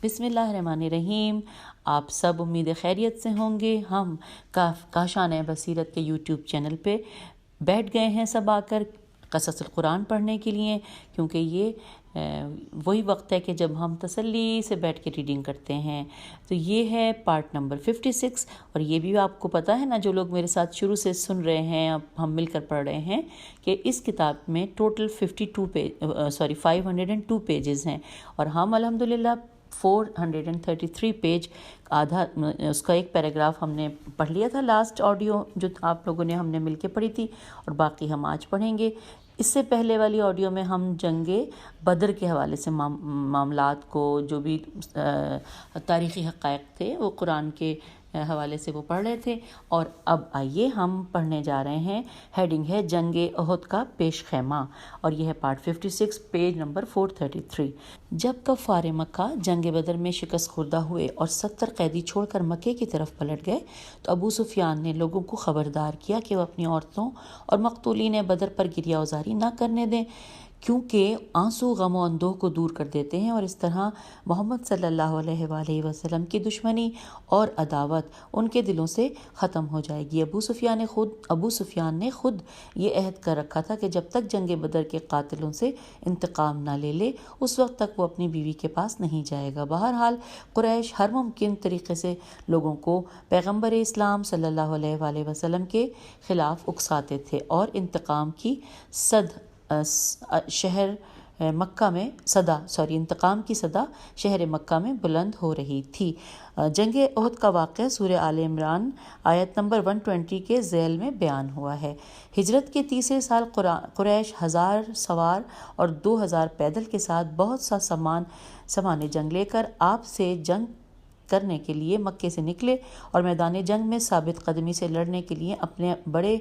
بسم اللہ الرحمن الرحیم۔ آپ سب امید خیریت سے ہوں گے۔ ہم کاشان بصیرت کے یوٹیوب چینل پہ بیٹھ گئے ہیں سب آ کر قصص القرآن پڑھنے کے لیے، کیونکہ یہ وہی وقت ہے کہ جب ہم تسلی سے بیٹھ کے ریڈنگ کرتے ہیں۔ تو یہ ہے پارٹ نمبر 56، اور یہ بھی آپ کو پتہ ہے نا، جو لوگ میرے ساتھ شروع سے سن رہے ہیں، اب ہم مل کر پڑھ رہے ہیں، کہ اس کتاب میں ٹوٹل 502 پیجز ہیں، اور ہم الحمدللہ 433 پیج، آدھا اس کا ایک پیراگراف ہم نے پڑھ لیا تھا لاسٹ آڈیو جو آپ لوگوں نے ہم نے مل کے پڑھی تھی، اور باقی ہم آج پڑھیں گے۔ اس سے پہلے والی آڈیو میں ہم جنگ بدر کے حوالے سے معاملات کو، جو بھی تاریخی حقائق تھے وہ قرآن کے حوالے سے وہ پڑھ رہے تھے، اور اب آئیے ہم پڑھنے جا رہے ہیں۔ ہیڈنگ ہے جنگ احد کا پیش خیمہ، اور یہ ہے پارٹ 56 پیج نمبر 433۔ جب کفار مکہ جنگ بدر میں شکست خوردہ ہوئے اور 70 قیدی چھوڑ کر مکے کی طرف پلٹ گئے تو ابو سفیان نے لوگوں کو خبردار کیا کہ وہ اپنی عورتوں اور مقتولین بدر پر گریہ وزاری نہ کرنے دیں، کیونکہ آنسو غم و اندوہ کو دور کر دیتے ہیں، اور اس طرح محمد صلی اللہ علیہ وآلہ وسلم کی دشمنی اور عداوت ان کے دلوں سے ختم ہو جائے گی۔ ابو سفیان نے خود یہ عہد کر رکھا تھا کہ جب تک جنگ بدر کے قاتلوں سے انتقام نہ لے لے اس وقت تک وہ اپنی بیوی کے پاس نہیں جائے گا۔ بہرحال قریش ہر ممکن طریقے سے لوگوں کو پیغمبر اسلام صلی اللہ علیہ وآلہ وسلم کے خلاف اکساتے تھے، اور انتقام کی انتقام کی صدا شہر مکہ میں بلند ہو رہی تھی۔ جنگ احد کا واقعہ سورہ آل عمران آیت نمبر 120 کے ذیل میں بیان ہوا ہے۔ ہجرت کے تیسرے سال قریش 1000 سوار اور 2000 پیدل کے ساتھ بہت سا سامان جنگ لے کر آپ سے جنگ کرنے کے لیے مکے سے نکلے، اور میدان جنگ میں ثابت قدمی سے لڑنے کے لیے اپنے بڑے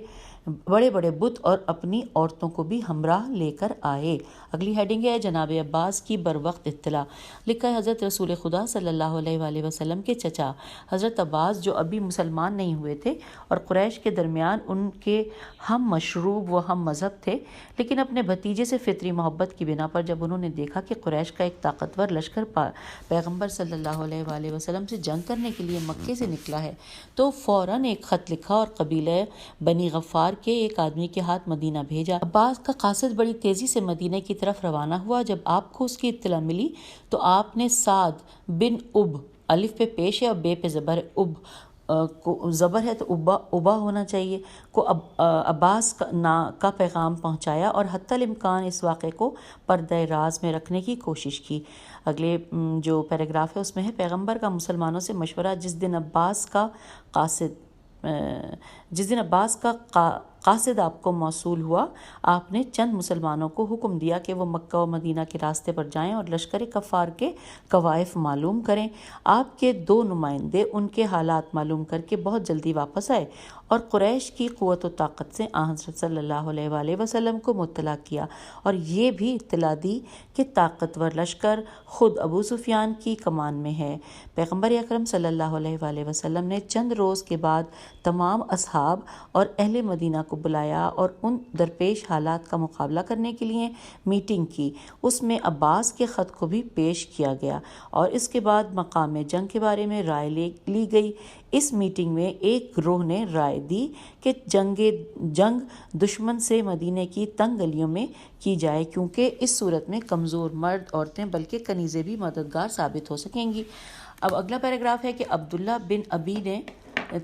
بڑے بت اور اپنی عورتوں کو بھی ہمراہ لے کر آئے۔ اگلی ہیڈنگ ہے جناب عباس کی بروقت اطلاع۔ لکھا ہے حضرت رسول خدا صلی اللہ علیہ وآلہ وسلم کے چچا حضرت عباس، جو ابھی مسلمان نہیں ہوئے تھے اور قریش کے درمیان ان کے ہم مشروب و ہم مذہب تھے، لیکن اپنے بھتیجے سے فطری محبت کی بنا پر جب انہوں نے دیکھا کہ قریش کا ایک طاقتور لشکر پیغمبر صلی اللہ علیہ وآلہ وسلم سے جنگ کرنے کے لیے مکے سے نکلا ہے، تو فوراً ایک خط لکھا اور قبیلہ بنی غفار کے ایک آدمی کے ہاتھ مدینہ بھیجا۔ عباس کا قاصد بڑی تیزی سے مدینہ کی طرف روانہ ہوا۔ جب آپ کو اس کی اطلاع ملی تو آپ نے سعد بن اب، الف پہ پیش ہے اور بے پہ زبر، اب کو زبر ہے تو ابا ہونا چاہیے، کو عباس کا پیغام پہنچایا اور حتی الامکان اس واقعے کو پردہ راز میں رکھنے کی کوشش کی۔ اگلے جو پیراگراف ہے اس میں ہے پیغمبر کا مسلمانوں سے مشورہ۔ جس دن عباس کا قاصد آپ کو موصول ہوا، آپ نے چند مسلمانوں کو حکم دیا کہ وہ مکہ و مدینہ کے راستے پر جائیں اور لشکر کفار کے کوائف معلوم کریں۔ آپ کے 2 نمائندے ان کے حالات معلوم کر کے بہت جلدی واپس آئے اور قریش کی قوت و طاقت سے حضرت صلی اللہ علیہ وآلہ وسلم کو مطلع کیا، اور یہ بھی اطلاع دی کہ طاقتور لشکر خود ابو سفیان کی کمان میں ہے۔ پیغمبر اکرم صلی اللہ علیہ وآلہ وسلم نے چند روز کے بعد تمام اصحاب اور اہل مدینہ کو بلایا اور ان درپیش حالات کا مقابلہ کرنے کے لیے میٹنگ کی۔ اس میں عباس کے خط کو بھی پیش کیا گیا، اور اس کے بعد مقام جنگ کے بارے میں رائے لی گئی۔ اس میٹنگ میں ایک گروہ نے رائے دی کہ جنگ دشمن سے مدینے کی تنگ گلیوں میں کی جائے، کیونکہ اس صورت میں کمزور مرد، عورتیں بلکہ کنیزیں بھی مددگار ثابت ہو سکیں گی۔ اب اگلا پیراگراف ہے کہ عبداللہ بن ابی نے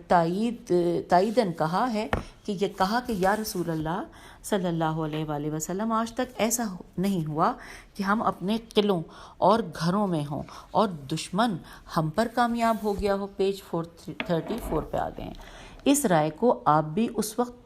تائیداً کہا کہ یا رسول اللہ صلی اللہ علیہ وآلہ وسلم، آج تک ایسا نہیں ہوا کہ ہم اپنے قلعوں اور گھروں میں ہوں اور دشمن ہم پر کامیاب ہو گیا ہو۔ پیج 434 پہ آ گئے ہیں۔ اس رائے کو آپ بھی اس وقت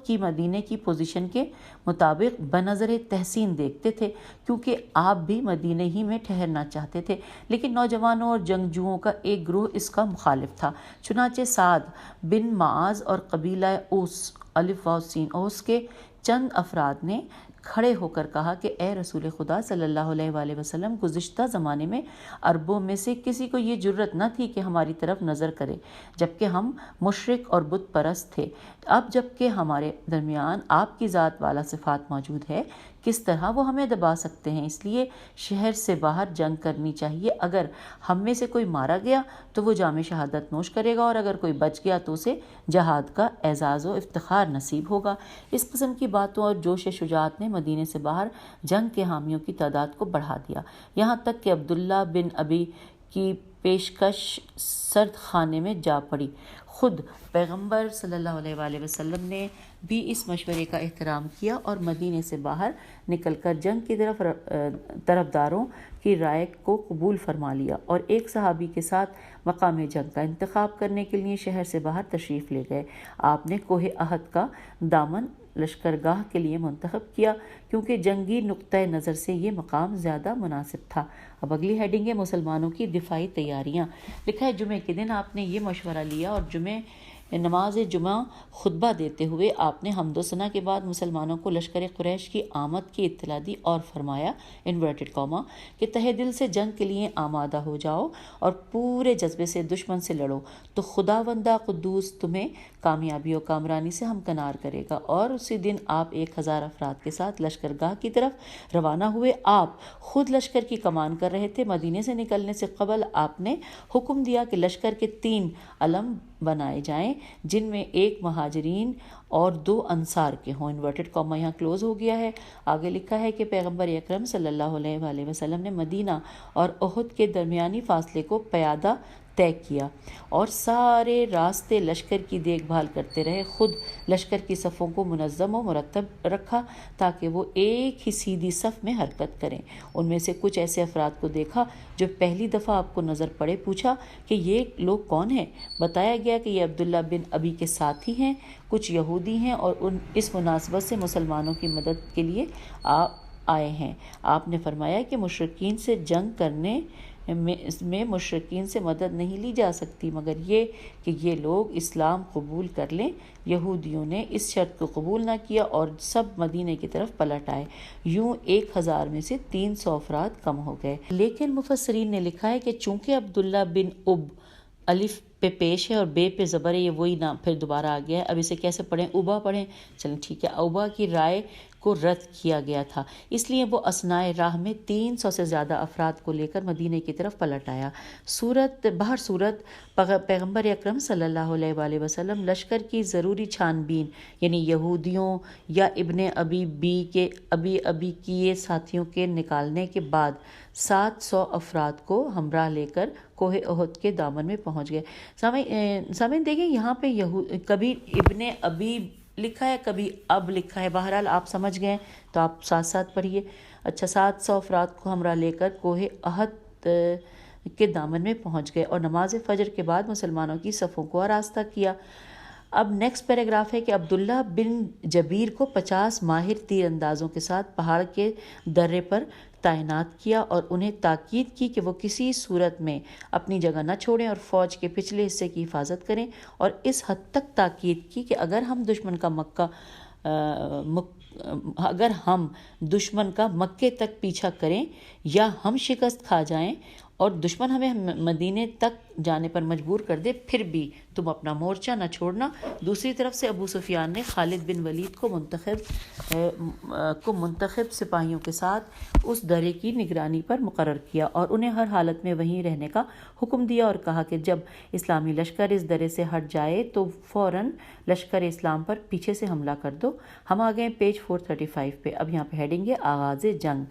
کی مدینے کی پوزیشن کے مطابق بنظر تحسین دیکھتے تھے، کیونکہ آپ بھی مدینے ہی میں ٹھہرنا چاہتے تھے، لیکن نوجوانوں اور جنگجوؤں کا ایک گروہ اس کا مخالف تھا۔ چنانچہ سعد بن معاذ اور قبیلہ اوس، الف واو سین، اوس کے چند افراد نے کھڑے ہو کر کہا کہ اے رسول خدا صلی اللہ علیہ وآلہ وسلم، گزشتہ زمانے میں عربوں میں سے کسی کو یہ جرت نہ تھی کہ ہماری طرف نظر کرے، جبکہ ہم مشرک اور بت پرست تھے۔ اب جب کہ ہمارے درمیان آپ کی ذات والا صفات موجود ہے، کس طرح وہ ہمیں دبا سکتے ہیں، اس لیے شہر سے باہر جنگ کرنی چاہیے۔ اگر ہم میں سے کوئی مارا گیا تو وہ جام شہادت نوش کرے گا، اور اگر کوئی بچ گیا تو اسے جہاد کا اعزاز و افتخار نصیب ہوگا۔ اس قسم کی باتوں اور جوش شجاعت نے مدینے سے باہر جنگ کے حامیوں کی تعداد کو بڑھا دیا، یہاں تک کہ عبداللہ بن ابی کی پیشکش سرد خانے میں جا پڑی۔ خود پیغمبر صلی اللہ علیہ وآلہ وسلم نے بھی اس مشورے کا احترام کیا اور مدینے سے باہر نکل کر جنگ کی طرفداروں کی رائے کو قبول فرما لیا، اور ایک صحابی کے ساتھ مقام جنگ کا انتخاب کرنے کے لیے شہر سے باہر تشریف لے گئے۔ آپ نے کوہ احد کا دامن لشکرگاہ کے لیے منتخب کیا، کیونکہ جنگی نقطۂ نظر سے یہ مقام زیادہ مناسب تھا۔ اب اگلی ہیڈنگ ہے مسلمانوں کی دفاعی تیاریاں۔ لکھا ہے جمعے کے دن آپ نے یہ مشورہ لیا اور نماز جمعہ خطبہ دیتے ہوئے آپ نے حمد و ثنا کے بعد مسلمانوں کو لشکر قریش کی آمد کی اطلاع دی اور فرمایا انورٹڈ کاما کہ تہہ دل سے جنگ کے لیے آمادہ ہو جاؤ اور پورے جذبے سے دشمن سے لڑو، تو خداوندہ قدوس تمہیں کامیابی و کامرانی سے ہمکنار کرے گا۔ اور اسی دن آپ 1000 افراد کے ساتھ لشکرگاہ کی طرف روانہ ہوئے۔ آپ خود لشکر کی کمان کر رہے تھے۔ مدینے سے نکلنے سے قبل آپ نے حکم دیا کہ لشکر کے 3 علم بنائے جائیں، جن میں ایک مہاجرین اور 2 انصار کے ہوں۔ انورٹڈ کاما یہاں کلوز ہو گیا ہے۔ آگے لکھا ہے کہ پیغمبر اکرم صلی اللہ علیہ وآلہ وسلم نے مدینہ اور احد کے درمیانی فاصلے کو پیادہ طے کیا اور سارے راستے لشکر کی دیکھ بھال کرتے رہے۔ خود لشکر کی صفوں کو منظم و مرتب رکھا تاکہ وہ ایک ہی سیدھی صف میں حرکت کریں۔ ان میں سے کچھ ایسے افراد کو دیکھا جو پہلی دفعہ آپ کو نظر پڑے۔ پوچھا کہ یہ لوگ کون ہیں؟ بتایا گیا کہ یہ عبداللہ بن ابی کے ساتھی ہیں، کچھ یہودی ہیں اور اس مناسبت سے مسلمانوں کی مدد کے لیے آئے ہیں۔ آپ نے فرمایا کہ مشرکین سے جنگ کرنے میں مشرکین سے مدد نہیں لی جا سکتی مگر یہ کہ یہ لوگ اسلام قبول کر لیں۔ یہودیوں نے اس شرط کو قبول نہ کیا اور سب مدینے کی طرف پلٹ آئے۔ یوں 1000 میں سے 300 افراد کم ہو گئے۔ لیکن مفسرین نے لکھا ہے کہ چونکہ عبداللہ بن الف پہ پیش ہے اور بے پہ زبر ہے، یہ وہی نام پھر دوبارہ آ گیا ہے۔ اب اسے کیسے پڑھیں؟ ابا پڑھیں؟ چلیں ٹھیک ہے۔ ابا کی رائے کو رد کیا گیا تھا، اس لیے وہ اثنائے راہ میں 300 سے زیادہ افراد کو لے کر مدینے کی طرف پلٹ آیا۔ صورت پیغمبر اکرم صلی اللہ علیہ وآلہ وسلم لشکر کی ضروری چھان بین، یعنی یہودیوں یا ابن ابی کیے ساتھیوں کے نکالنے کے بعد 700 افراد کو ہمراہ لے کر کوہ احد کے دامن میں پہنچ گئے۔ سامعین دیکھیں یہاں پہ کبھی ابن ابی لکھا ہے، کبھی اب لکھا ہے، بہرحال آپ سمجھ گئے تو آپ ساتھ ساتھ پڑھیے۔ اچھا، 700 افراد کو ہمراہ لے کر کوہ احد کے دامن میں پہنچ گئے اور نماز فجر کے بعد مسلمانوں کی صفوں کو آراستہ کیا۔ اب نیکسٹ پیراگراف ہے کہ عبداللہ بن جبیر کو 50 ماہر تیر اندازوں کے ساتھ پہاڑ کے درے پر تعینات کیا اور انہیں تاکید کی کہ وہ کسی صورت میں اپنی جگہ نہ چھوڑیں اور فوج کے پچھلے حصے کی حفاظت کریں، اور اس حد تک تاکید کی کہ اگر ہم دشمن کا مکے تک پیچھا کریں یا ہم شکست کھا جائیں اور دشمن ہمیں مدینے تک جانے پر مجبور کر دے، پھر بھی تم اپنا مورچہ نہ چھوڑنا۔ دوسری طرف سے ابو سفیان نے خالد بن ولید کو منتخب سپاہیوں کے ساتھ اس درے کی نگرانی پر مقرر کیا اور انہیں ہر حالت میں وہیں رہنے کا حکم دیا اور کہا کہ جب اسلامی لشکر اس درے سے ہٹ جائے تو فوراً لشکر اسلام پر پیچھے سے حملہ کر دو۔ ہم آ گئے پیج 435 پہ۔ اب یہاں پہ ہیڈنگ ہے آغاز جنگ۔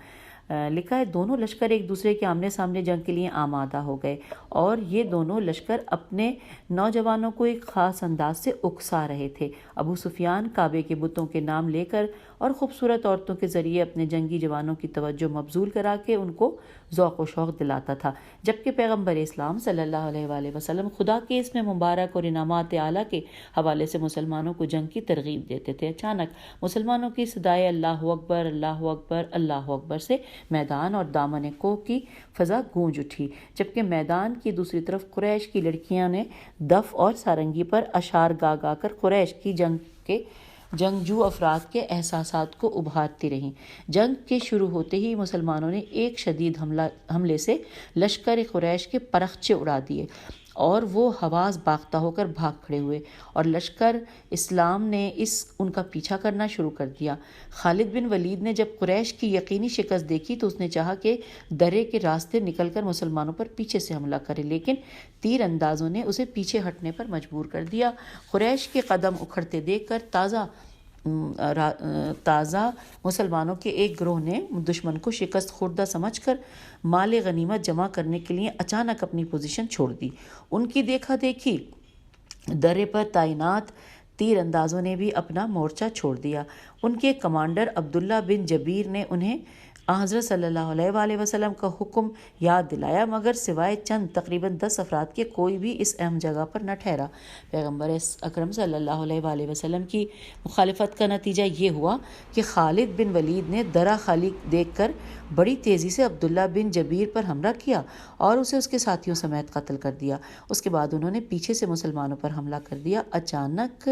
لکھا ہے دونوں لشکر ایک دوسرے کے آمنے سامنے جنگ کے لیے آمادہ ہو گئے اور یہ دونوں لشکر اپنے نوجوانوں کو ایک خاص انداز سے اکسا رہے تھے۔ ابو سفیان کعبے کے بتوں کے نام لے کر اور خوبصورت عورتوں کے ذریعے اپنے جنگی جوانوں کی توجہ مبذول کرا کے ان کو ذوق و شوق دلاتا تھا، جبکہ پیغمبر اسلام صلی اللہ علیہ وآلہ وسلم خدا کے اسم مبارک اور انعامات اعلیٰ کے حوالے سے مسلمانوں کو جنگ کی ترغیب دیتے تھے۔ اچانک مسلمانوں کی صدائے اللہ اکبر اللہ اکبر اللہ اکبر سے میدان اور دامن کوہ کی فضا گونج اٹھی، جبکہ میدان کی دوسری طرف قریش کی لڑکیاں نے دف اور سارنگی پر اشعار گا کر قریش کی جنگجو افراد کے احساسات کو ابھارتی رہیں۔ جنگ کے شروع ہوتے ہی مسلمانوں نے ایک شدید حملے سے لشکر قریش کے پرخچے اڑا دیے اور وہ حواس باختہ ہو کر بھاگ کھڑے ہوئے اور لشکر اسلام نے ان کا پیچھا کرنا شروع کر دیا۔ خالد بن ولید نے جب قریش کی یقینی شکست دیکھی تو اس نے چاہا کہ درے کے راستے نکل کر مسلمانوں پر پیچھے سے حملہ کرے، لیکن تیر اندازوں نے اسے پیچھے ہٹنے پر مجبور کر دیا۔ قریش کے قدم اکھڑتے دیکھ کر تازہ مسلمانوں کے ایک گروہ نے دشمن کو شکست خوردہ سمجھ کر مال غنیمت جمع کرنے کے لیے اچانک اپنی پوزیشن چھوڑ دی۔ ان کی دیکھا دیکھی درے پر تعینات تیر اندازوں نے بھی اپنا مورچہ چھوڑ دیا۔ ان کے کمانڈر عبداللہ بن جبیر نے انہیں حضرت صلی اللہ علیہ وآلہ وسلم کا حکم یاد دلایا، مگر سوائے چند تقریباً 10 افراد کے کوئی بھی اس اہم جگہ پر نہ ٹھہرا۔ پیغمبر اکرم صلی اللہ علیہ وآلہ وسلم کی مخالفت کا نتیجہ یہ ہوا کہ خالد بن ولید نے درہ خالی دیکھ کر بڑی تیزی سے عبداللہ بن جبیر پر حملہ کیا اور اسے اس کے ساتھیوں سمیت قتل کر دیا۔ اس کے بعد انہوں نے پیچھے سے مسلمانوں پر حملہ کر دیا۔ اچانک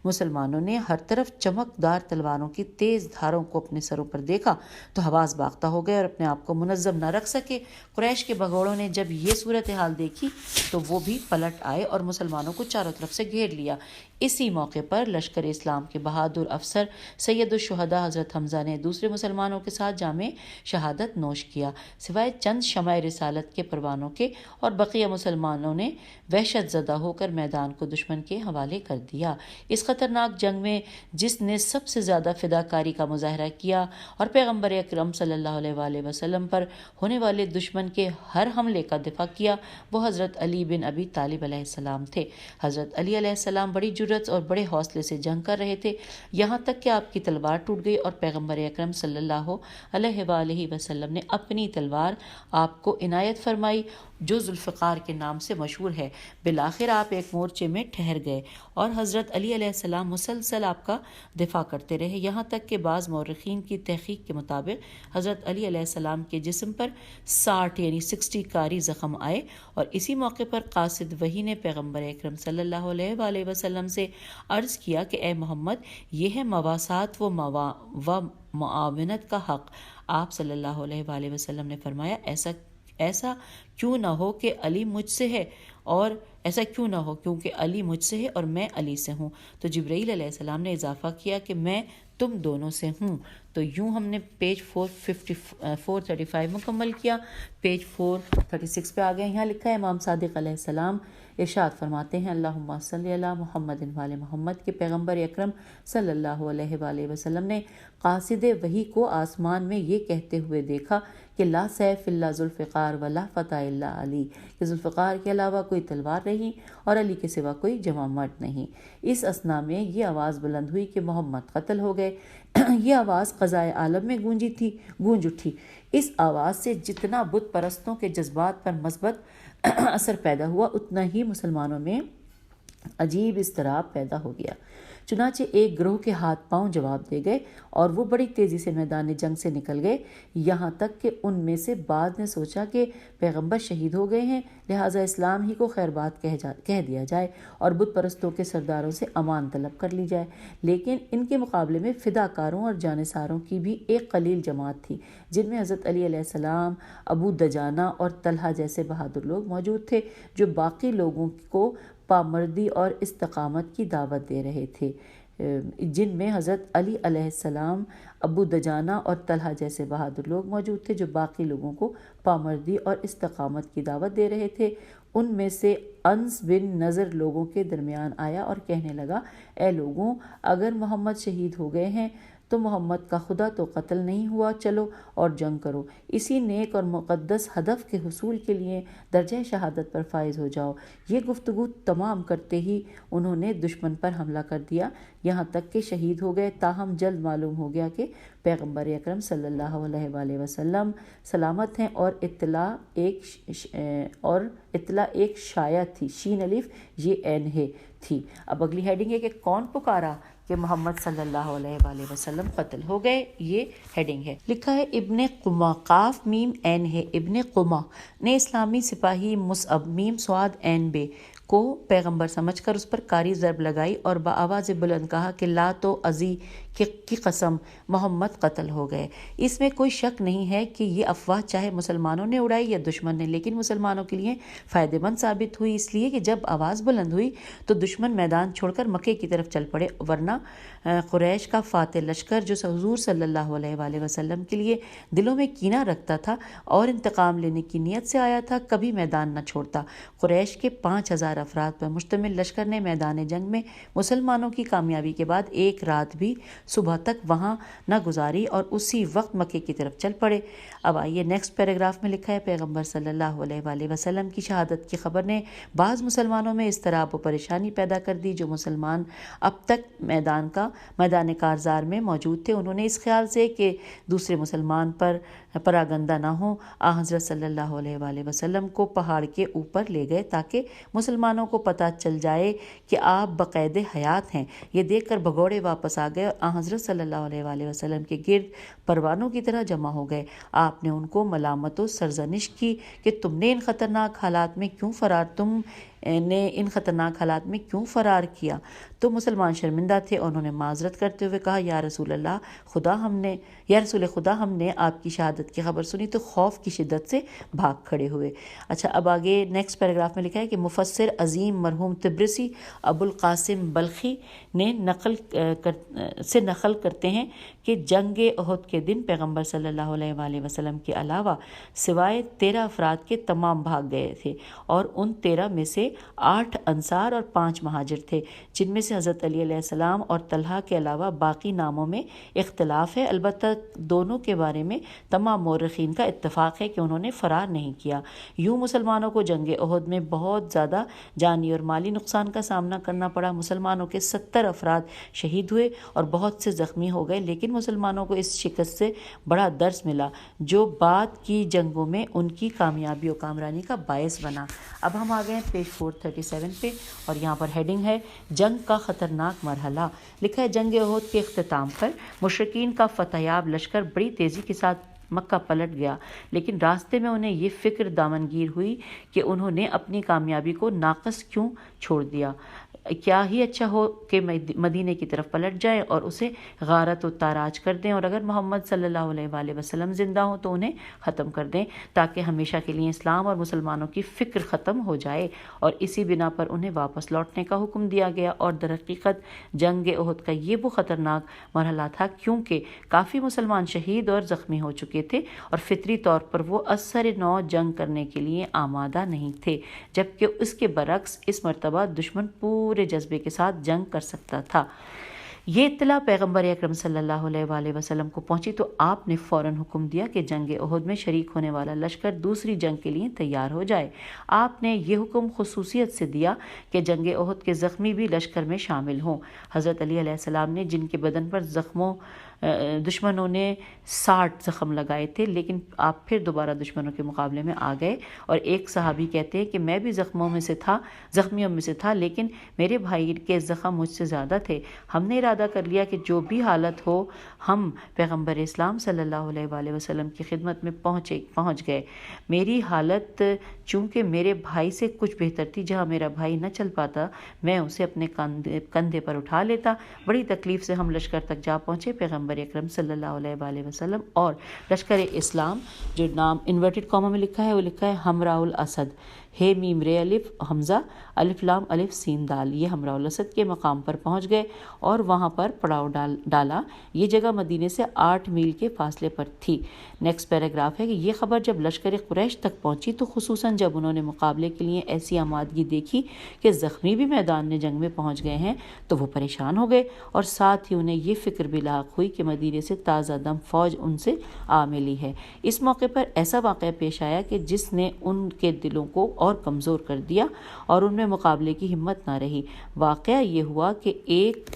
مسلمانوں نے ہر طرف چمکدار تلواروں کی تیز دھاروں کو اپنے سروں پر دیکھا تو حواس باختہ ہو گئے اور اپنے آپ کو منظم نہ رکھ سکے۔ قریش کے بگوڑوں نے جب یہ صورتحال دیکھی تو وہ بھی پلٹ آئے اور مسلمانوں کو چاروں طرف سے گھیر لیا۔ اسی موقع پر لشکر اسلام کے بہادر افسر سید الشہداء حضرت حمزہ نے دوسرے مسلمانوں کے ساتھ جام شہادت نوش کیا۔ سوائے چند شمع رسالت کے پروانوں کے اور بقیہ مسلمانوں نے وحشت زدہ ہو کر میدان کو دشمن کے حوالے کر دیا۔ اس خطرناک جنگ میں جس نے سب سے زیادہ فداکاری کا مظاہرہ کیا اور پیغمبر اکرم صلی اللہ علیہ وآلہ وسلم پر ہونے والے دشمن کے ہر حملے کا دفاع کیا، وہ حضرت علی بن ابی طالب علیہ السلام تھے۔ حضرت علی علیہ السلام بڑی جرأت اور بڑے حوصلے سے جنگ کر رہے تھے، یہاں تک کہ آپ کی تلوار ٹوٹ گئی اور پیغمبر اکرم صلی اللہ علیہ وآلہ وسلم نے اپنی تلوار آپ کو عنایت فرمائی جو ذوالفقار کے نام سے مشہور ہے۔ بالآخر آپ ایک مورچے میں ٹھہر گئے اور حضرت علی علیہ السلام مسلسل آپ کا دفاع کرتے رہے، یہاں تک کہ بعض مورخین کی تحقیق کے مطابق حضرت علی علیہ السلام کے جسم پر 60 کاری زخم آئے، اور اسی موقع پر قاصد وحی نے پیغمبر اکرم صلی اللہ علیہ وآلہ وسلم سے عرض کیا کہ اے محمد، یہ ہے مواسات و معاونت کا حق۔ آپ صلی اللہ علیہ وآلہ وسلم نے فرمایا، ایسا کیوں نہ ہو کہ علی مجھ سے ہے، اور ایسا کیوں نہ ہو کیونکہ علی مجھ سے ہے اور میں علی سے ہوں۔ تو جبرائیل علیہ السلام نے اضافہ کیا کہ میں تم دونوں سے ہوں۔ تو یوں ہم نے پیج 435 مکمل کیا۔ پیج 436 پہ آ گئے۔ یہاں لکھا ہے امام صادق علیہ السلام ارشاد فرماتے ہیں، اللہم صلی علی محمد وعلی محمد، کے پیغمبر اکرم صلی اللہ علیہ وآلہ وسلم نے قاصد وحی کو آسمان میں یہ کہتے ہوئے دیکھا کہ لا سیف الا ذوالفقار ولا فتح الا علی، کہ ذوالفقار کے علاوہ کوئی تلوار نہیں اور علی کے سوا کوئی جوان مرد نہیں۔ اس اثنا میں یہ آواز بلند ہوئی کہ محمد قتل ہو گئے۔ یہ آواز قضائے عالم میں گونج اٹھی۔ اس آواز سے جتنا بت پرستوں کے جذبات پر مثبت اثر پیدا ہوا، اتنا ہی مسلمانوں میں عجیب اضطراب پیدا ہو گیا۔ چنانچہ ایک گروہ کے ہاتھ پاؤں جواب دے گئے اور وہ بڑی تیزی سے میدان جنگ سے نکل گئے، یہاں تک کہ ان میں سے بعض نے سوچا کہ پیغمبر شہید ہو گئے ہیں، لہٰذا اسلام ہی کو خیر بات کہہ دیا جائے اور بت پرستوں کے سرداروں سے امان طلب کر لی جائے۔ لیکن ان کے مقابلے میں فداکاروں اور جانثاروں کی بھی ایک قلیل جماعت تھی، جن میں حضرت علی علیہ السلام، ابو دجانہ اور طلحہ جیسے بہادر لوگ موجود تھے، جو باقی لوگوں کو پامردی اور استقامت کی دعوت دے رہے تھے۔ جن میں حضرت علی علیہ السلام، ابو دجانہ اور طلحہ جیسے بہادر لوگ موجود تھے جو باقی لوگوں کو پامردی اور استقامت کی دعوت دے رہے تھے۔ ان میں سے انس بن نضر لوگوں کے درمیان آیا اور کہنے لگا، اے لوگوں، اگر محمد شہید ہو گئے ہیں تو محمد کا خدا تو قتل نہیں ہوا، چلو اور جنگ کرو، اسی نیک اور مقدس ہدف کے حصول کے لیے درجہ شہادت پر فائز ہو جاؤ۔ یہ گفتگو تمام کرتے ہی انہوں نے دشمن پر حملہ کر دیا، یہاں تک کہ شہید ہو گئے۔ تاہم جلد معلوم ہو گیا کہ پیغمبر اکرم صلی اللہ علیہ وآلہ وسلم سلامت ہیں، اور اطلاع ایک شایع تھی، شین الف یہ عین ہے تھی۔ اب اگلی ہیڈنگ ہے کہ کون پکارا کہ محمد صلی اللہ علیہ وآلہ وسلم قتل ہو گئے، یہ ہیڈنگ ہے۔ لکھا ہے ابن قمہ، قاف میم عین ہے، ابن قمہ نے اسلامی سپاہی مصعب میم صاد عین بے کو پیغمبر سمجھ کر اس پر کاری ضرب لگائی اور بآواز بلند کہا کہ لا تو عزی کی قسم محمد قتل ہو گئے۔ اس میں کوئی شک نہیں ہے کہ یہ افواہ چاہے مسلمانوں نے اڑائی یا دشمن نے، لیکن مسلمانوں کے لیے فائدہ مند ثابت ہوئی، اس لیے کہ جب آواز بلند ہوئی تو دشمن میدان چھوڑ کر مکے کی طرف چل پڑے، ورنہ قریش کا فاتح لشکر جو حضور صلی اللہ علیہ وآلہ وسلم کے لیے دلوں میں کینہ رکھتا تھا اور انتقام لینے کی نیت سے آیا تھا، کبھی میدان نہ چھوڑتا۔ قریش کے 5000 افراد پر مشتمل لشکر نے میدان جنگ میں مسلمانوں کی کامیابی کے بعد ایک رات بھی صبح تک وہاں نہ گزاری اور اسی وقت مکے کی طرف چل پڑے۔ اب آئیے نیکسٹ پیراگراف میں لکھا ہے، پیغمبر صلی اللہ علیہ وآلہ وسلم کی شہادت کی خبر نے بعض مسلمانوں میں اضطراب و پریشانی پیدا کر دی۔ جو مسلمان اب تک میدان کارزار میں موجود تھے، انہوں نے اس خیال سے کہ دوسرے مسلمان پر پراگندہ نہ ہوں، حضرت صلی اللہ علیہ وآلہ وسلم کو پہاڑ کے اوپر لے گئے تاکہ مسلمانوں کو پتہ چل جائے کہ آپ بقید حیات ہیں۔ یہ دیکھ کر بھگوڑے واپس آ گئے اور حضرت صلی اللہ علیہ وآلہ وسلم کے گرد پروانوں کی طرح جمع ہو گئے۔ آپ نے ان کو ملامت و سرزنش کی کہ تم نے ان خطرناک حالات میں کیوں فرار کیا؟ تو مسلمان شرمندہ تھے، انہوں نے معذرت کرتے ہوئے کہا، یا رسول خدا، ہم نے آپ کی شہادت کی خبر سنی تو خوف کی شدت سے بھاگ کھڑے ہوئے۔ اچھا، اب آگے نیکسٹ پیراگراف میں لکھا ہے کہ مفسر عظیم مرحوم طبرسی ابو القاسم بلخی نے نقل کرتے ہیں کہ جنگ احد کے دن پیغمبر صلی اللہ علیہ وآلہ وسلم کے علاوہ سوائے 13 افراد کے تمام بھاگ گئے تھے، اور ان 13 میں سے 8 انصار اور 5 مہاجر تھے، جن میں سے حضرت علی علیہ السلام اور طلحہ کے علاوہ باقی ناموں میں اختلاف ہے۔ البتہ دونوں کے بارے میں تمام مورخین کا اتفاق ہے کہ انہوں نے فرار نہیں کیا۔ یوں مسلمانوں کو جنگ احد میں بہت زیادہ جانی اور مالی نقصان کا سامنا کرنا پڑا۔ مسلمانوں کے 70 افراد شہید ہوئے اور بہت سے زخمی ہو گئے، لیکن مسلمانوں کو اس شکست سے بڑا درس ملا جو بعد کی جنگوں میں ان کی کامیابی و کامرانی کا باعث بنا۔ اب ہم آ گئے ہیں پیج 437 پہ، اور یہاں پر ہیڈنگ ہے جنگ کا خطرناک مرحلہ۔ لکھا ہے، جنگ احد کے اختتام پر مشرکین کا فتح یاب لشکر بڑی تیزی کے ساتھ مکہ پلٹ گیا، لیکن راستے میں انہیں یہ فکر دامنگیر ہوئی کہ انہوں نے اپنی کامیابی کو ناقص کیوں چھوڑ دیا۔ کیا ہی اچھا ہو کہ مدینے کی طرف پلٹ جائیں اور اسے غارت و تاراج کر دیں، اور اگر محمد صلی اللہ علیہ وآلہ وسلم زندہ ہوں تو انہیں ختم کر دیں تاکہ ہمیشہ کے لیے اسلام اور مسلمانوں کی فکر ختم ہو جائے، اور اسی بنا پر انہیں واپس لوٹنے کا حکم دیا گیا۔ اور در حقیقت جنگ احد کا یہ وہ خطرناک مرحلہ تھا کیونکہ کافی مسلمان شہید اور زخمی ہو چکے تھے، اور فطری طور پر وہ اثر نو جنگ کرنے کے لیے آمادہ نہیں تھے، جبکہ اس کے برعکس اس مرتبہ دشمن پورے جذبے کے ساتھ جنگ کر سکتا تھا۔ یہ اطلاع پیغمبر اکرم صلی اللہ علیہ وآلہ وسلم کو پہنچی تو آپ نے فوراً حکم دیا کہ جنگ احد میں شریک ہونے والا لشکر دوسری جنگ کے لیے تیار ہو جائے۔ آپ نے یہ حکم خصوصیت سے دیا کہ جنگ احد کے زخمی بھی لشکر میں شامل ہوں۔ حضرت علی علیہ السلام نے جن کے بدن پر دشمنوں نے 60 زخم لگائے تھے، لیکن آپ پھر دوبارہ دشمنوں کے مقابلے میں آ گئے، اور ایک صحابی کہتے ہیں کہ میں بھی زخمیوں میں سے تھا، لیکن میرے بھائی کے زخم مجھ سے زیادہ تھے۔ ہم نے ارادہ کر لیا کہ جو بھی حالت ہو ہم پیغمبر اسلام صلی اللہ علیہ وآلہ وسلم کی خدمت میں پہنچ گئے۔ میری حالت چونکہ میرے بھائی سے کچھ بہتر تھی، جہاں میرا بھائی نہ چل پاتا میں اسے اپنے کندھے پر اٹھا لیتا۔ بڑی تکلیف سے ہم لشکر تک جا پہنچے۔ پیغمبر اکرم صلی اللہ علیہ وآلہ وسلم اور لشکر اسلام، جو نام انورٹڈ کاما میں لکھا ہے، وہ لکھا ہے ہمراء الاسد، ہے میم رے الف حمزہ الف لام الف سین دال، یہ ہمراء الاسد کے مقام پر پہنچ گئے اور وہاں پر پڑاؤ ڈالا۔ یہ جگہ مدینے سے 8 میل کے فاصلے پر تھی۔ نیکسٹ پیراگراف ہے کہ یہ خبر جب لشکر قریش تک پہنچی تو خصوصاً جب انہوں نے مقابلے کے لیے ایسی آمادگی دیکھی کہ زخمی بھی میدان جنگ میں پہنچ گئے ہیں تو وہ پریشان ہو گئے، اور ساتھ ہی انہیں یہ فکر بھی لاحق ہوئی کہ مدینے سے تازہ دم فوج ان سے آ ملی ہے۔ اس موقع پر ایسا واقعہ پیش آیا کہ جس نے ان کے دلوں کو اور کمزور کر دیا اور ان میں مقابلے کی ہمت نہ رہی۔ واقعہ یہ ہوا کہ ایک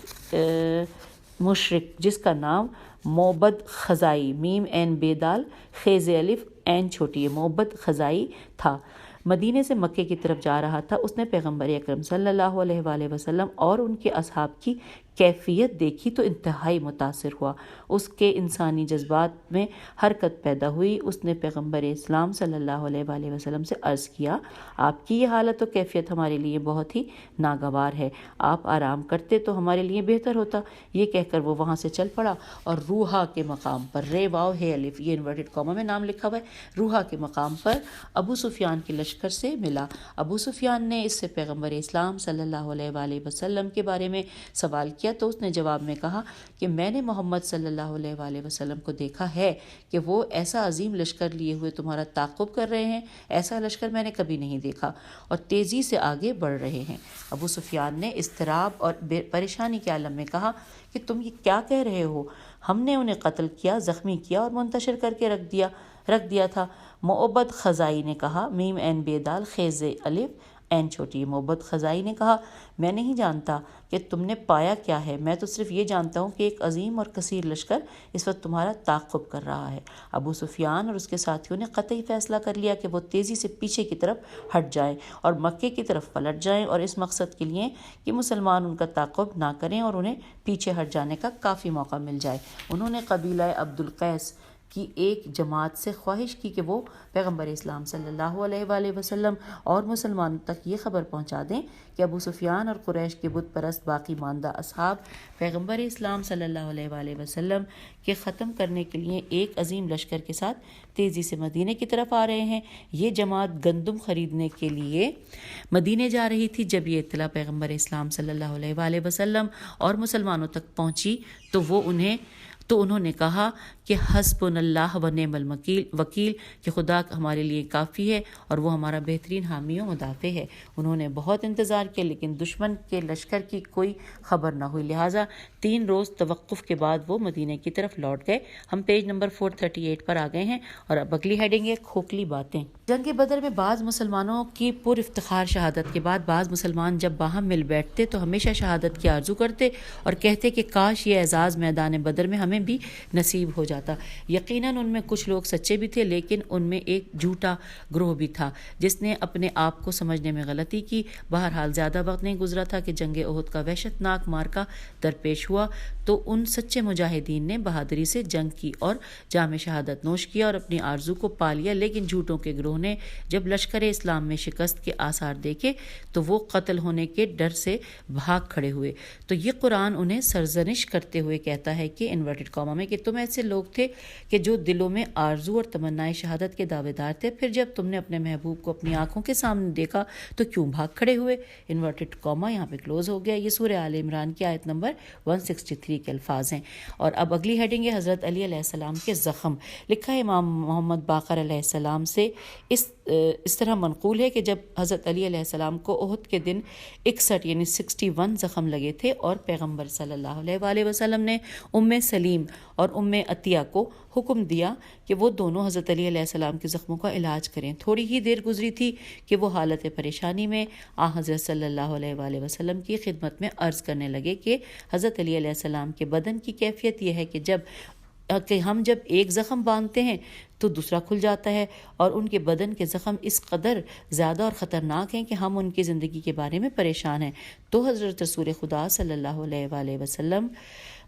مشرک جس کا نام موبد خزائی، میم این بے دال خیز الف این چھوٹی ہے، موبد خزائی تھا، مدینے سے مکے کی طرف جا رہا تھا، اس نے پیغمبر اکرم صلی اللہ علیہ وآلہ وسلم اور ان کے اصحاب کی کیفیت دیکھی تو انتہائی متاثر ہوا، اس کے انسانی جذبات میں حرکت پیدا ہوئی۔ اس نے پیغمبر اسلام صلی اللہ علیہ وآلہ وسلم سے عرض کیا، آپ کی یہ حالت و کیفیت ہمارے لیے بہت ہی ناگوار ہے، آپ آرام کرتے تو ہمارے لیے بہتر ہوتا۔ یہ کہہ کر وہ وہاں سے چل پڑا اور روحا کے مقام پر، رے واو ہے الف، یہ انورٹڈ کاما میں نام لکھا ہوا ہے، روحا کے مقام پر ابو سفیان کے لشکر سے ملا۔ ابو سفیان نے اس سے پیغمبر اسلام صلی اللہ علیہ وآلہ وسلم کے بارے میں سوال کیا تو اس نے جواب میں کہا کہ میں نے محمد صلی اللہ علیہ وآلہ وسلم کو دیکھا ہے کہ وہ ایسا عظیم لشکر لیے ہوئے تمہارا تعاقب کر رہے ہیں، ایسا لشکر میں نے کبھی نہیں دیکھا، اور تیزی سے آگے بڑھ رہے ہیں۔ ابو سفیان نے اضطراب اور پریشانی کے عالم میں کہا کہ تم یہ کیا کہہ رہے ہو؟ ہم نے انہیں قتل کیا، زخمی کیا اور منتشر کر کے رکھ دیا تھا۔ معبد خزائی نے کہا، میم این بے دال خیز الف این چھوٹی، معبد خزائی نے کہا، میں نہیں جانتا کہ تم نے پایا کیا ہے، میں تو صرف یہ جانتا ہوں کہ ایک عظیم اور کثیر لشکر اس وقت تمہارا تعاقب کر رہا ہے۔ ابو سفیان اور اس کے ساتھیوں نے قطعی فیصلہ کر لیا کہ وہ تیزی سے پیچھے کی طرف ہٹ جائیں اور مکے کی طرف پلٹ جائیں، اور اس مقصد کے لیے کہ مسلمان ان کا تعاقب نہ کریں اور انہیں پیچھے ہٹ جانے کا کافی موقع مل جائے۔ انہوں نے قبیلہ عبد القیس کی ایک جماعت سے خواہش کی کہ وہ پیغمبر اسلام صلی اللہ علیہ وآلہ وسلم اور مسلمانوں تک یہ خبر پہنچا دیں کہ ابو سفیان اور قریش کے بت پرست باقی ماندہ اصحاب پیغمبر اسلام صلی اللہ علیہ وآلہ وسلم کے ختم کرنے کے لیے ایک عظیم لشکر کے ساتھ تیزی سے مدینے کی طرف آ رہے ہیں۔ یہ جماعت گندم خریدنے کے لیے مدینے جا رہی تھی۔ جب یہ اطلاع پیغمبر اسلام صلی اللہ علیہ وآلہ وسلم اور مسلمانوں تک پہنچی تو انہوں نے کہا کہ حسبنا اللہ و نعم الوکیل، کہ خدا ہمارے لیے کافی ہے اور وہ ہمارا بہترین حامی و مدافع ہے۔ انہوں نے بہت انتظار کیا لیکن دشمن کے لشکر کی کوئی خبر نہ ہوئی، لہٰذا 3 روز توقف کے بعد وہ مدینے کی طرف لوٹ گئے۔ ہم پیج نمبر 438 پر آ گئے ہیں اور اب اگلی ہیڈنگ ہے کھوکھلی باتیں۔ جنگ بدر میں بعض مسلمانوں کی پر افتخار شہادت کے بعد بعض مسلمان جب باہم مل بیٹھتے تو ہمیشہ شہادت کی آرزو کرتے اور کہتے کہ کاش یہ اعزاز میدان بدر میں ہمیں بھی نصیب ہو جاتا۔ یقیناً ان میں کچھ لوگ سچے بھی تھے لیکن ان میں ایک جھوٹا گروہ بھی تھا جس نے اپنے آپ کو سمجھنے میں غلطی کی۔ بہرحال زیادہ وقت نہیں گزرا تھا کہ جنگ احد کا وحشت ناک مارکا درپیش ہوا تو ان سچے مجاہدین نے بہادری سے جنگ کی اور جام شہادت نوش کیا اور اپنی آرزو کو پا لیا، لیکن جھوٹوں کے گروہ نے جب لشکر اسلام میں شکست کے آثار دیکھے تو وہ قتل ہونے کے ڈر سے بھاگ کھڑے ہوئے۔ تو یہ قرآن انہیں سرزنش کرتے ہوئے کہتا ہے کہ انورٹڈ کاما میں کہ تم ایسے لوگ تھے کہ جو دلوں میں آرزو اور تمنائے شہادت کے دعوے دار تھے، پھر جب تم نے اپنے محبوب کو اپنی آنکھوں کے سامنے دیکھا تو کیوں بھاگ کھڑے ہوئے؟ انورٹڈ کاما یہاں پہ کلوز ہو گیا۔ یہ سورہ آل عمران کی آیت نمبر 163 کے الفاظ ہیں۔ اور اب اگلی ہیڈنگ ہے حضرت علی علیہ السلام کے زخم۔ لکھا ہے امام محمد باقر علیہ السلام سے اس طرح منقول ہے کہ جب حضرت علی علیہ السلام کو احد کے دن 61 یعنی 61 زخم لگے تھے اور پیغمبر صلی اللہ علیہ وآلہ وسلم نے ام سلیم اور ام عطیہ کو حکم دیا کہ وہ دونوں حضرت علی علیہ السلام کے زخموں کا علاج کریں۔ تھوڑی ہی دیر گزری تھی کہ وہ حالت پریشانی میں حضرت صلی اللہ علیہ وآلہ وسلم کی خدمت میں عرض کرنے لگے کہ حضرت علی علیہ السلام کے بدن کی کیفیت یہ ہے کہ ہم جب ایک زخم باندھتے ہیں تو دوسرا کھل جاتا ہے، اور ان کے بدن کے زخم اس قدر زیادہ اور خطرناک ہیں کہ ہم ان کی زندگی کے بارے میں پریشان ہیں۔ تو حضرت رسول خدا صلی اللہ علیہ وآلہ وسلم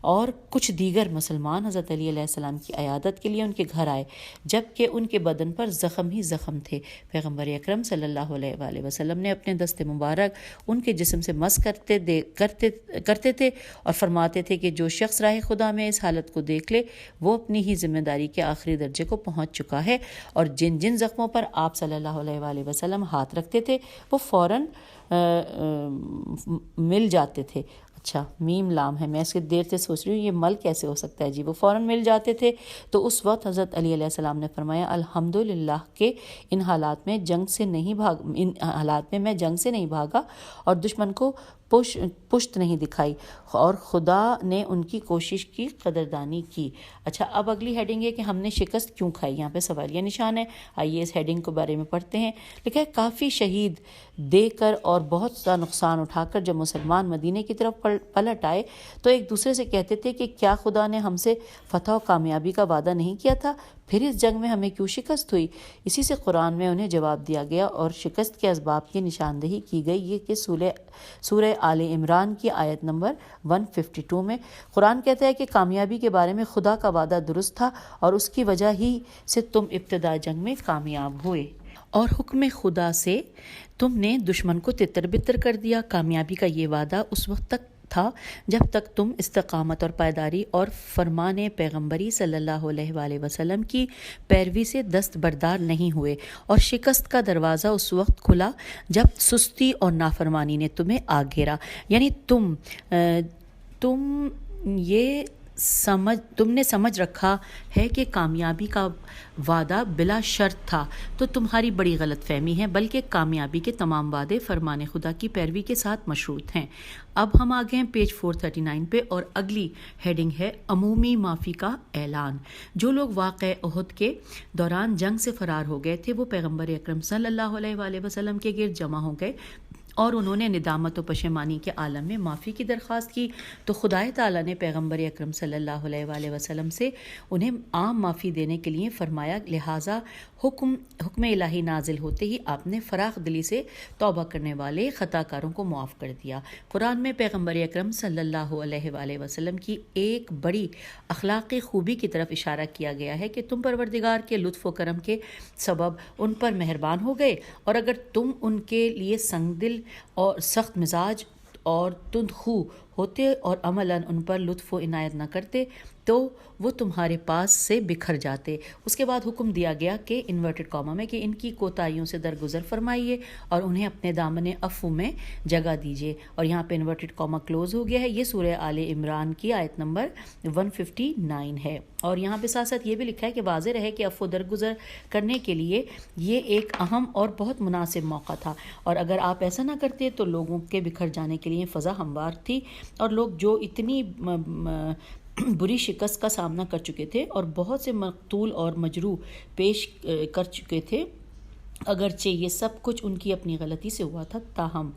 اور کچھ دیگر مسلمان حضرت علی علیہ السلام کی عیادت کے لیے ان کے گھر آئے، جبکہ ان کے بدن پر زخم ہی زخم تھے۔ پیغمبر اکرم صلی اللہ علیہ وآلہ وسلم نے اپنے دست مبارک ان کے جسم سے مس کرتے تھے اور فرماتے تھے کہ جو شخص راہ خدا میں اس حالت کو دیکھ لے وہ اپنی ہی ذمہ داری کے آخری درجے کو پہنچ چکا ہے، اور جن جن زخموں پر آپ صلی اللہ علیہ وآلہ وسلم ہاتھ رکھتے تھے وہ فوراً مل جاتے تھے۔ اچھا میم لام ہے، میں اس کے دیر سے سوچ رہی ہوں یہ مل کیسے ہو سکتا ہے جی، وہ فوراً مل جاتے تھے۔ تو اس وقت حضرت علی علیہ السلام نے فرمایا الحمدللہ کہ ان حالات میں میں جنگ سے نہیں بھاگا اور دشمن کو پشت نہیں دکھائی، اور خدا نے ان کی کوشش کی قدردانی کی۔ اچھا اب اگلی ہیڈنگ ہے کہ ہم نے شکست کیوں کھائی، یہاں پہ سوالیہ نشان ہے۔ آئیے اس ہیڈنگ کے بارے میں پڑھتے ہیں۔ لکھا ہے کافی شہید دے کر اور بہت سا نقصان اٹھا کر جب مسلمان مدینے کی طرف پلٹ آئے تو ایک دوسرے سے کہتے تھے کہ کیا خدا نے ہم سے فتح و کامیابی کا وعدہ نہیں کیا تھا؟ پھر اس جنگ میں ہمیں کیوں شکست ہوئی؟ اسی سے قرآن میں انہیں جواب دیا گیا اور شکست کے اسباب کی نشاندہی کی گئی، یہ کہ سورہ آل عمران کی آیت نمبر 152 میں قرآن کہتا ہے کہ کامیابی کے بارے میں خدا کا وعدہ درست تھا اور اس کی وجہ ہی سے تم ابتدا جنگ میں کامیاب ہوئے، اور حکم خدا سے تم نے دشمن کو تتر بتر کر دیا۔ کامیابی کا یہ وعدہ اس وقت تک تھا جب تک تم استقامت اور پائیداری اور فرمان پیغمبری صلی اللہ علیہ وآلہ وسلم کی پیروی سے دستبردار نہیں ہوئے، اور شکست کا دروازہ اس وقت کھلا جب سستی اور نافرمانی نے تمہیں آ گھیرا، یعنی تم نے سمجھ رکھا ہے کہ کامیابی کا وعدہ بلا شرط تھا، تو تمہاری بڑی غلط فہمی ہے، بلکہ کامیابی کے تمام وعدے فرمان خدا کی پیروی کے ساتھ مشروط ہیں۔ اب ہم آگئے ہیں پیج 439 پہ، اور اگلی ہیڈنگ ہے عمومی معافی کا اعلان۔ جو لوگ واقعہ احد کے دوران جنگ سے فرار ہو گئے تھے وہ پیغمبر اکرم صلی اللہ علیہ وآلہ وسلم کے گرد جمع ہو گئے اور انہوں نے ندامت و پشیمانی کے عالم میں معافی کی درخواست کی، تو خدائے تعالیٰ نے پیغمبر اکرم صلی اللہ علیہ وآلہ وسلم سے انہیں عام معافی دینے کے لیے فرمایا، لہٰذا حکم الہی نازل ہوتے ہی آپ نے فراخ دلی سے توبہ کرنے والے خطا کاروں کو معاف کر دیا۔ قرآن میں پیغمبر اکرم صلی اللہ علیہ وآلہ وسلم کی ایک بڑی اخلاقی خوبی کی طرف اشارہ کیا گیا ہے کہ تم پروردگار کے لطف و کرم کے سبب ان پر مہربان ہو گئے، اور اگر تم ان کے لیے سنگ دل اور سخت مزاج اور تند خو ہوتے اور عملاً ان پر لطف و عنایت نہ کرتے تو وہ تمہارے پاس سے بکھر جاتے۔ اس کے بعد حکم دیا گیا کہ انورٹڈ کاما میں کہ ان کی کوتاہیوں سے درگزر فرمائیے اور انہیں اپنے دامن عفو میں جگہ دیجیے، اور یہاں پہ انورٹڈ کاما کلوز ہو گیا ہے۔ یہ سورہ آل عمران کی آیت نمبر 159 ہے، اور یہاں پہ ساتھ ساتھ یہ بھی لکھا ہے کہ واضح رہے کہ عفو درگزر کرنے کے لیے یہ ایک اہم اور بہت مناسب موقع تھا، اور اگر آپ ایسا نہ کرتے تو لوگوں کے بکھر جانے کے لیے فضا ہموار تھی، اور لوگ جو اتنی بری شکست کا سامنا کر چکے تھے اور بہت سے مقتول اور مجروح پیش کر چکے تھے، اگرچہ یہ سب کچھ ان کی اپنی غلطی سے ہوا تھا، تاہم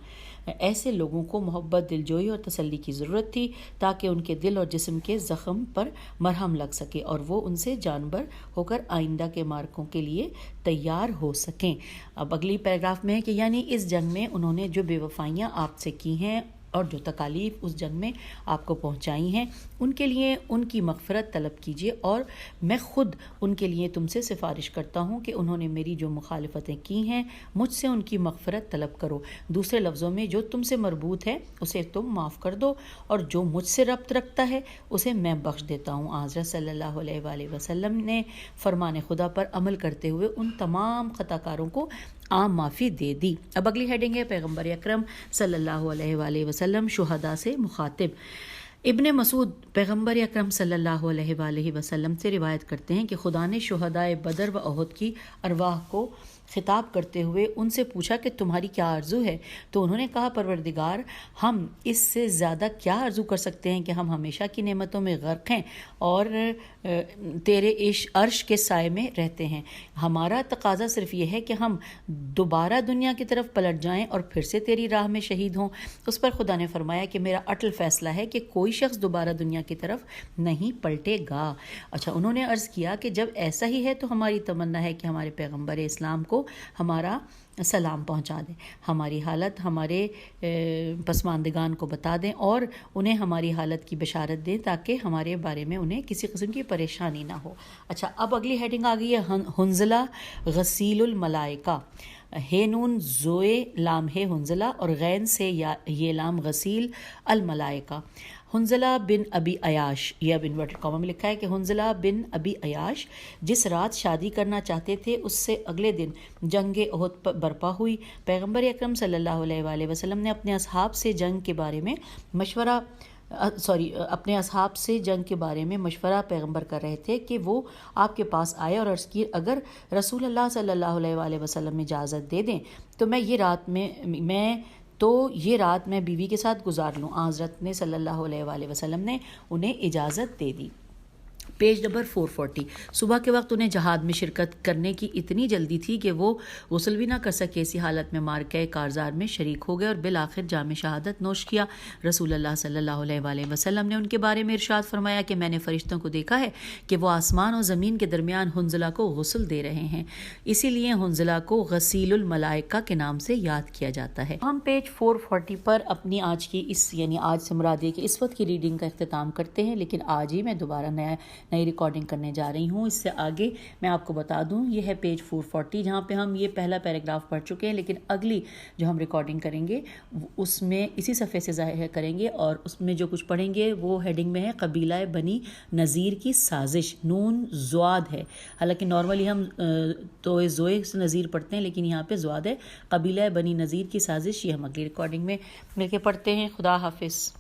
ایسے لوگوں کو محبت، دلجوئی اور تسلی کی ضرورت تھی تاکہ ان کے دل اور جسم کے زخم پر مرہم لگ سکے اور وہ ان سے جانبر ہو کر آئندہ کے مارکوں کے لیے تیار ہو سکیں۔ اب اگلی پیراگراف میں ہے کہ یعنی اس جنگ میں انہوں نے جو بے وفائیاں آپ سے کی ہیں اور جو تکالیف اس جنگ میں آپ کو پہنچائی ہیں ان کے لیے ان کی مغفرت طلب کیجیے، اور میں خود ان کے لیے تم سے سفارش کرتا ہوں کہ انہوں نے میری جو مخالفتیں کی ہیں مجھ سے ان کی مغفرت طلب کرو۔ دوسرے لفظوں میں جو تم سے مربوط ہے اسے تم معاف کر دو، اور جو مجھ سے ربط رکھتا ہے اسے میں بخش دیتا ہوں۔ حضرت صلی اللہ علیہ وآلہ وسلم نے فرمان خدا پر عمل کرتے ہوئے ان تمام خطا کاروں کو عام معافی دے دی۔ اب اگلی ہیڈنگ ہے پیغمبر اکرم صلی اللہ علیہ وآلہ وسلم شہداء سے مخاطب۔ ابن مسعود پیغمبر اکرم صلی اللہ علیہ وآلہ وسلم سے روایت کرتے ہیں کہ خدا نے شہداء بدر و احد کی ارواح کو خطاب کرتے ہوئے ان سے پوچھا کہ تمہاری کیا آرزو ہے؟ تو انہوں نے کہا، پروردگار، ہم اس سے زیادہ کیا آرزو کر سکتے ہیں کہ ہم ہمیشہ کی نعمتوں میں غرق ہیں اور تیرے عرش کے سائے میں رہتے ہیں۔ ہمارا تقاضا صرف یہ ہے کہ ہم دوبارہ دنیا کی طرف پلٹ جائیں اور پھر سے تیری راہ میں شہید ہوں۔ اس پر خدا نے فرمایا کہ میرا اٹل فیصلہ ہے کہ کوئی شخص دوبارہ دنیا کی طرف نہیں پلٹے گا۔ اچھا، انہوں نے عرض کیا کہ جب ایسا ہی ہے تو ہماری تمنا ہے کہ ہمارے پیغمبر اسلام کو ہمارا سلام پہنچا دیں، ہماری حالت ہمارے پسماندگان کو بتا دیں اور انہیں ہماری حالت کی بشارت دیں تاکہ ہمارے بارے میں انہیں کسی قسم کی پریشانی نہ ہو۔ اچھا، اب اگلی ہیڈنگ آ گئی ہے حنظلہ غسیل الملائکہ۔ ہے نون زوئے لام ہے حنظلہ اور غین سے یہ لام غسیل الملائکہ۔ حنظلہ بن ابی عیاش، یہ اب انورٹڈ کاما میں لکھا ہے کہ حنظلہ بن ابی عیاش جس رات شادی کرنا چاہتے تھے اس سے اگلے دن جنگ احد برپا ہوئی۔ پیغمبر اکرم صلی اللہ علیہ وآلہ وسلم نے اپنے اصحاب سے جنگ کے بارے میں مشورہ پیغمبر کر رہے تھے کہ وہ آپ کے پاس آئے اور عرض کی، اگر رسول اللہ صلی اللہ علیہ وآلہ وسلم اجازت دے دیں تو یہ رات میں بیوی کے ساتھ گزار لوں۔ حضرت نے صلی اللہ علیہ وآلہ وسلم نے انہیں اجازت دے دی۔ Page number 440۔ صبح کے وقت انہیں جہاد میں شرکت کرنے کی اتنی جلدی تھی کہ وہ غسل بھی نہ کر سکے، اسی حالت میں مارکہ کارزار میں شریک ہو گئے اور بالآخر جام شہادت نوش کیا۔ رسول اللہ صلی اللہ علیہ وآلہ وسلم نے ان کے بارے میں ارشاد فرمایا کہ میں نے فرشتوں کو دیکھا ہے کہ وہ آسمان اور زمین کے درمیان حنظلہ کو غسل دے رہے ہیں، اسی لیے حنظلہ کو غسیل الملائکہ کے نام سے یاد کیا جاتا ہے۔ ہم پیج 440 پر اپنی آج کی آج سے مراد ہے کہ اس وقت کی ریڈنگ کا اختتام کرتے ہیں، لیکن آج ہی میں دوبارہ نئی ریکارڈنگ کرنے جا رہی ہوں۔ اس سے آگے میں آپ کو بتا دوں، یہ ہے پیج 440 جہاں پہ ہم یہ پہلا پیراگراف پڑھ چکے ہیں، لیکن اگلی جو ہم ریکارڈنگ کریں گے اس میں اسی صفحے سے ظاہر کریں گے، اور اس میں جو کچھ پڑھیں گے وہ ہیڈنگ میں ہے قبیلہ بنی نذیر کی سازش۔ نون زواد ہے، حالانکہ نارملی ہم تو زوئے سے نذیر پڑھتے ہیں، لیکن یہاں پہ زواد ہے۔ قبیلہ بنی نذیر کی سازش، یہ ہم اگلی ریکارڈنگ میں مل کے پڑھتے ہیں۔ خدا حافظ۔